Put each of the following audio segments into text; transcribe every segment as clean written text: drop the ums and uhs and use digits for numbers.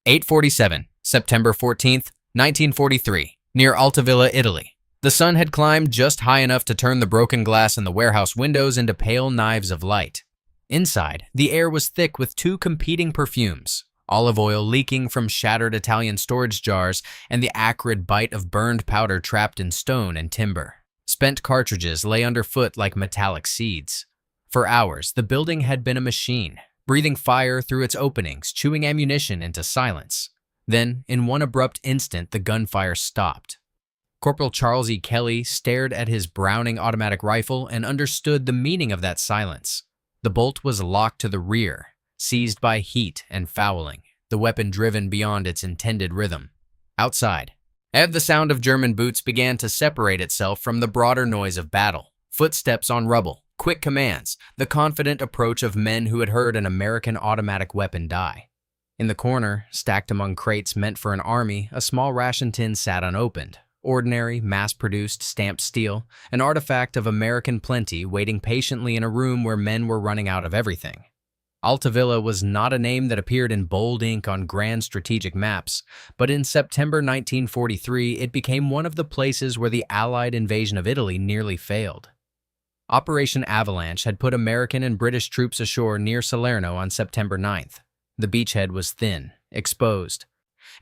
8:47, September 14th, 1943, near Altavilla, Italy. The sun had climbed just high enough to turn the broken glass in the warehouse windows into pale knives of light. Inside, the air was thick with two competing perfumes, olive oil leaking from shattered Italian storage jars and the acrid bite of burned powder trapped in stone and timber. Spent cartridges lay underfoot like metallic seeds. For hours, the building had been a machine, breathing fire through its openings, chewing ammunition into silence. Then, in one abrupt instant, the gunfire stopped. Corporal Charles E. Kelly stared at his Browning automatic rifle and understood the meaning of that silence. The bolt was locked to the rear, seized by heat and fouling, the weapon driven beyond its intended rhythm. Outside, as the sound of German boots began to separate itself from the broader noise of battle, footsteps on rubble, quick commands, the confident approach of men who had heard an American automatic weapon die. In the corner, stacked among crates meant for an army, a small ration tin sat unopened. Ordinary, mass-produced stamped steel, an artifact of American plenty waiting patiently in a room where men were running out of everything. Altavilla was not a name that appeared in bold ink on grand strategic maps, but in September 1943 it became one of the places where the Allied invasion of Italy nearly failed. Operation Avalanche had put American and British troops ashore near Salerno on September 9th. The beachhead was thin, exposed,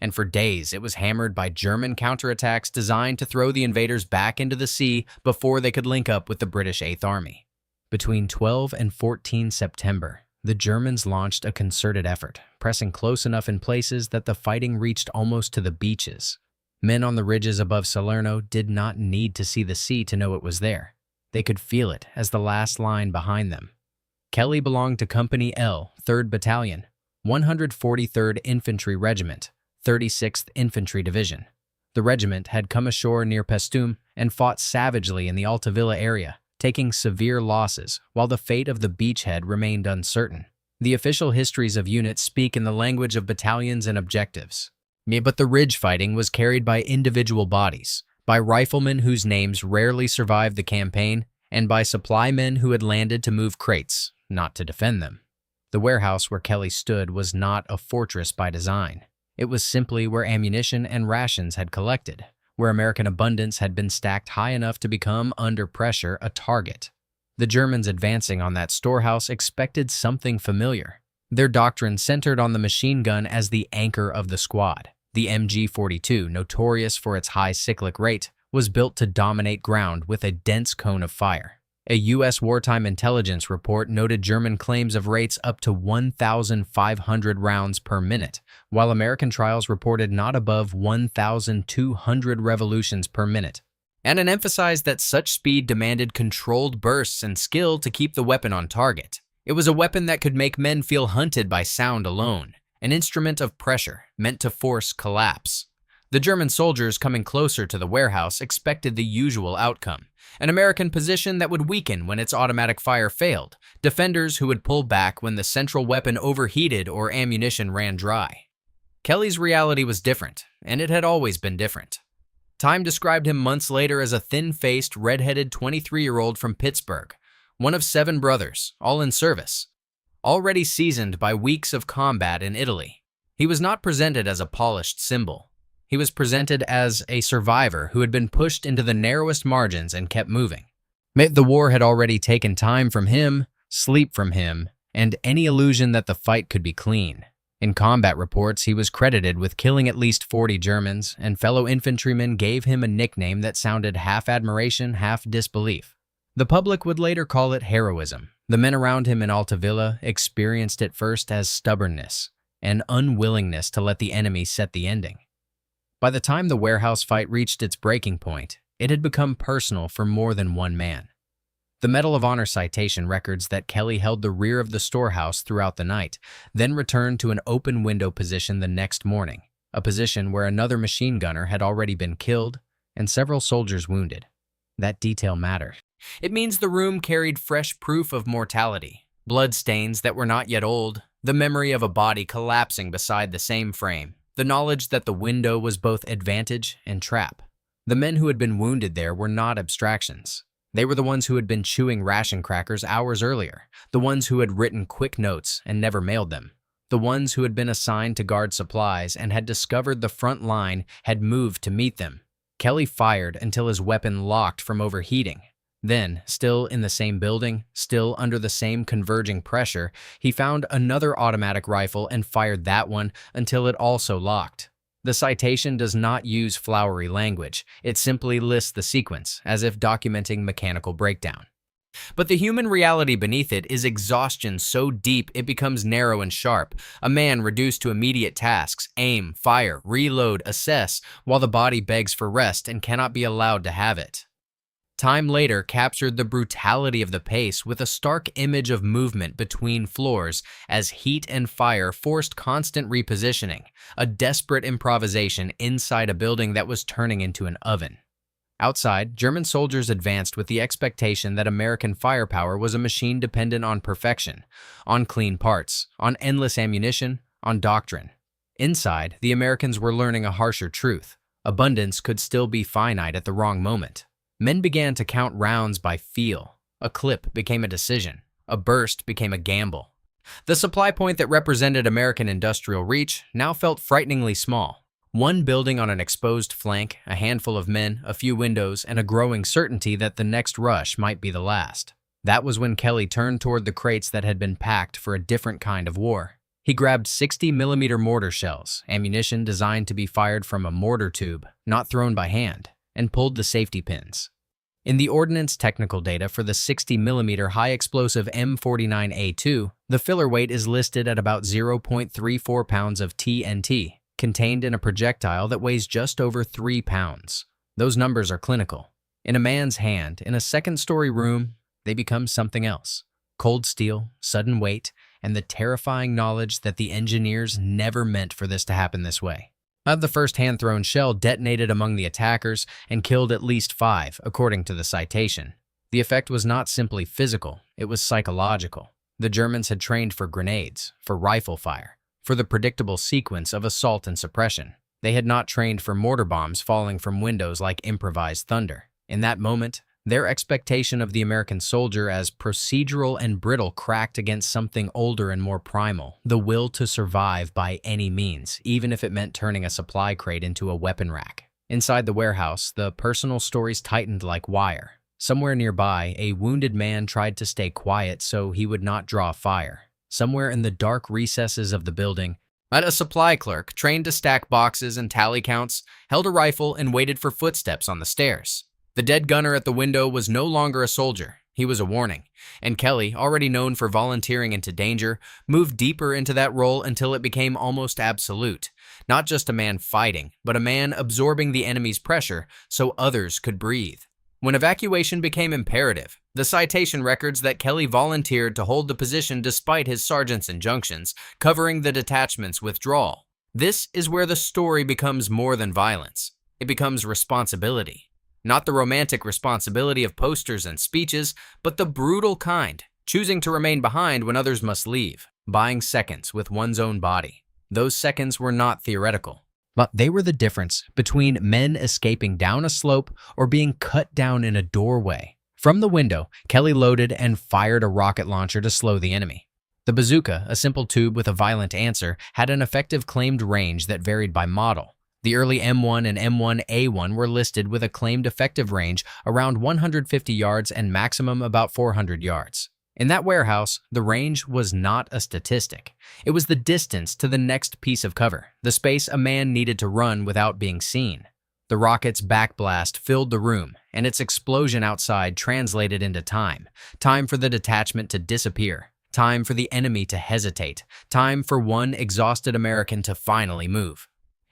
and for days it was hammered by German counterattacks designed to throw the invaders back into the sea before they could link up with the British 8th Army. Between 12 and 14 September, the Germans launched a concerted effort, pressing close enough in places that the fighting reached almost to the beaches. Men on the ridges above Salerno did not need to see the sea to know it was there. They could feel it as the last line behind them. Kelly belonged to Company L, 3rd Battalion, 143rd Infantry Regiment, 36th Infantry Division. The regiment had come ashore near Paestum and fought savagely in the Altavilla area, taking severe losses, while the fate of the beachhead remained uncertain. The official histories of units speak in the language of battalions and objectives. But the ridge fighting was carried by individual bodies, by riflemen whose names rarely survived the campaign, and by supply men who had landed to move crates, not to defend them. The warehouse where Kelly stood was not a fortress by design. It was simply where ammunition and rations had collected, where American abundance had been stacked high enough to become, under pressure, a target. The Germans advancing on that storehouse expected something familiar. Their doctrine centered on the machine gun as the anchor of the squad. The MG-42, notorious for its high cyclic rate, was built to dominate ground with a dense cone of fire. A U.S. wartime intelligence report noted German claims of rates up to 1,500 rounds per minute, while American trials reported not above 1,200 revolutions per minute. And it emphasized that such speed demanded controlled bursts and skill to keep the weapon on target. It was a weapon that could make men feel hunted by sound alone, an instrument of pressure meant to force collapse. The German soldiers coming closer to the warehouse expected the usual outcome, an American position that would weaken when its automatic fire failed, defenders who would pull back when the central weapon overheated or ammunition ran dry. Kelly's reality was different, and it had always been different. Time described him months later as a thin-faced, red-headed 23-year-old from Pittsburgh, one of 7 brothers, all in service. Already seasoned by weeks of combat in Italy, he was not presented as a polished symbol. He was presented as a survivor who had been pushed into the narrowest margins and kept moving. The war had already taken time from him, sleep from him, and any illusion that the fight could be clean. In combat reports, he was credited with killing at least 40 Germans, and fellow infantrymen gave him a nickname that sounded half admiration, half disbelief. The public would later call it heroism. The men around him in Altavilla experienced it first as stubbornness, an unwillingness to let the enemy set the ending. By the time the warehouse fight reached its breaking point, it had become personal for more than one man. The Medal of Honor citation records that Kelly held the rear of the storehouse throughout the night, then returned to an open window position the next morning, a position where another machine gunner had already been killed and several soldiers wounded. That detail mattered. It means the room carried fresh proof of mortality, blood stains that were not yet old, the memory of a body collapsing beside the same frame, the knowledge that the window was both advantage and trap. The men who had been wounded there were not abstractions. They were the ones who had been chewing ration crackers hours earlier, the ones who had written quick notes and never mailed them, The ones who had been assigned to guard supplies and had discovered the front line had moved to meet them. Kelly fired until his weapon locked from overheating. Then, still in the same building, still under the same converging pressure, he found another automatic rifle and fired that one until it also locked. The citation does not use flowery language. It simply lists the sequence, as if documenting mechanical breakdown. But the human reality beneath it is exhaustion so deep it becomes narrow and sharp. A man reduced to immediate tasks, aim, fire, reload, assess, while the body begs for rest and cannot be allowed to have it. Time later captured the brutality of the pace with a stark image of movement between floors as heat and fire forced constant repositioning, a desperate improvisation inside a building that was turning into an oven. Outside, German soldiers advanced with the expectation that American firepower was a machine dependent on perfection, on clean parts, on endless ammunition, on doctrine. Inside, the Americans were learning a harsher truth. Abundance could still be finite at the wrong moment. Men began to count rounds by feel. A clip became a decision. A burst became a gamble. The supply point that represented American industrial reach now felt frighteningly small. One building on an exposed flank, a handful of men, a few windows, and a growing certainty that the next rush might be the last. That was when Kelly turned toward the crates that had been packed for a different kind of war. He grabbed 60mm mortar shells, ammunition designed to be fired from a mortar tube, not thrown by hand, and pulled the safety pins. In the ordnance technical data for the 60mm high-explosive M49A2, the filler weight is listed at about 0.34 pounds of TNT, contained in a projectile that weighs just over 3 pounds. Those numbers are clinical. In a man's hand, in a second-story room, they become something else. Cold steel, sudden weight, and the terrifying knowledge that the engineers never meant for this to happen this way. The first hand-thrown shell detonated among the attackers and killed at least 5, according to the citation. The effect was not simply physical, it was psychological. The Germans had trained for grenades, for rifle fire, for the predictable sequence of assault and suppression. They had not trained for mortar bombs falling from windows like improvised thunder. In that moment, their expectation of the American soldier as procedural and brittle cracked against something older and more primal, the will to survive by any means, even if it meant turning a supply crate into a weapon rack. Inside the warehouse, the personal stories tightened like wire. Somewhere nearby, a wounded man tried to stay quiet so he would not draw fire. Somewhere in the dark recesses of the building, a supply clerk, trained to stack boxes and tally counts, held a rifle and waited for footsteps on the stairs. The dead gunner at the window was no longer a soldier. He was a warning. And Kelly, already known for volunteering into danger, moved deeper into that role until it became almost absolute. Not just a man fighting, but a man absorbing the enemy's pressure so others could breathe. When evacuation became imperative, the citation records that Kelly volunteered to hold the position despite his sergeant's injunctions, covering the detachment's withdrawal. This is where the story becomes more than violence. It becomes responsibility. Not the romantic responsibility of posters and speeches, but the brutal kind, choosing to remain behind when others must leave, buying seconds with one's own body. Those seconds were not theoretical, but they were the difference between men escaping down a slope or being cut down in a doorway. From the window, Kelly loaded and fired a rocket launcher to slow the enemy. The bazooka, a simple tube with a violent answer, had an effective claimed range that varied by model. The early M1 and M1A1 were listed with a claimed effective range around 150 yards and maximum about 400 yards. In that warehouse, the range was not a statistic. It was the distance to the next piece of cover, the space a man needed to run without being seen. The rocket's backblast filled the room, and its explosion outside translated into time. Time for the detachment to disappear. Time for the enemy to hesitate. Time for one exhausted American to finally move.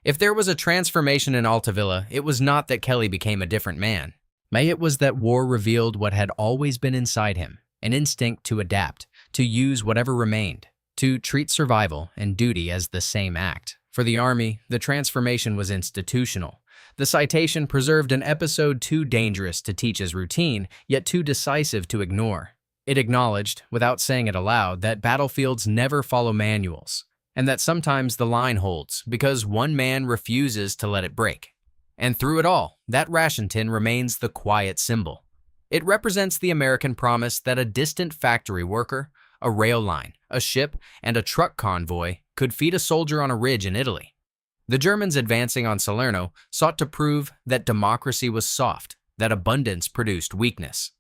If there was a transformation in Altavilla, it was not that Kelly became a different man. It was that war revealed what had always been inside him, an instinct to adapt, to use whatever remained, to treat survival and duty as the same act. For the Army, the transformation was institutional. The citation preserved an episode too dangerous to teach as routine, yet too decisive to ignore. It acknowledged, without saying it aloud, that battlefields never follow manuals, and that sometimes the line holds because one man refuses to let it break. And through it all, that ration tin remains the quiet symbol. It represents the American promise that a distant factory worker, a rail line, a ship, and a truck convoy could feed a soldier on a ridge in Italy. The Germans advancing on Salerno sought to prove that democracy was soft, that abundance produced weakness.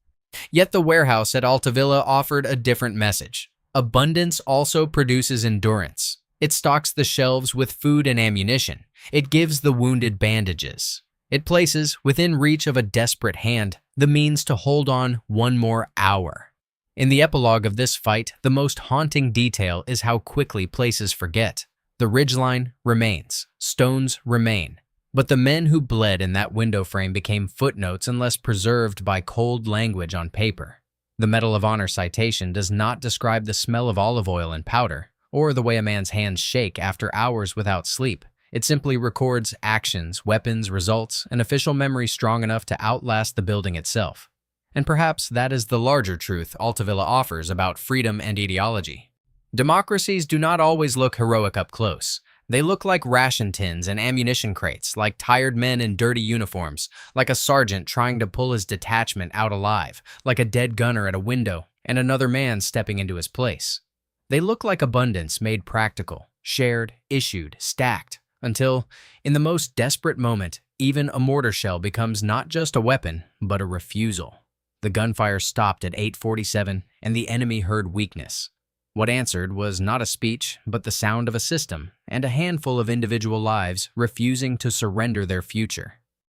Yet the warehouse at Altavilla offered a different message. Abundance also produces endurance. It stocks the shelves with food and ammunition. It gives the wounded bandages. It places, within reach of a desperate hand, the means to hold on one more hour. In the epilogue of this fight, the most haunting detail is how quickly places forget. The ridgeline remains, stones remain, but the men who bled in that window frame became footnotes unless preserved by cold language on paper. The Medal of Honor citation does not describe the smell of olive oil and powder, or the way a man's hands shake after hours without sleep. It simply records actions, weapons, results, and official memory strong enough to outlast the building itself. And perhaps that is the larger truth Altavilla offers about freedom and ideology. Democracies do not always look heroic up close. They look like ration tins and ammunition crates, like tired men in dirty uniforms, like a sergeant trying to pull his detachment out alive, like a dead gunner at a window and another man stepping into his place. They look like abundance made practical, shared, issued, stacked, until, in the most desperate moment, even a mortar shell becomes not just a weapon, but a refusal. The gunfire stopped at 8:47, and the enemy heard weakness. What answered was not a speech, but the sound of a system, and a handful of individual lives refusing to surrender their future.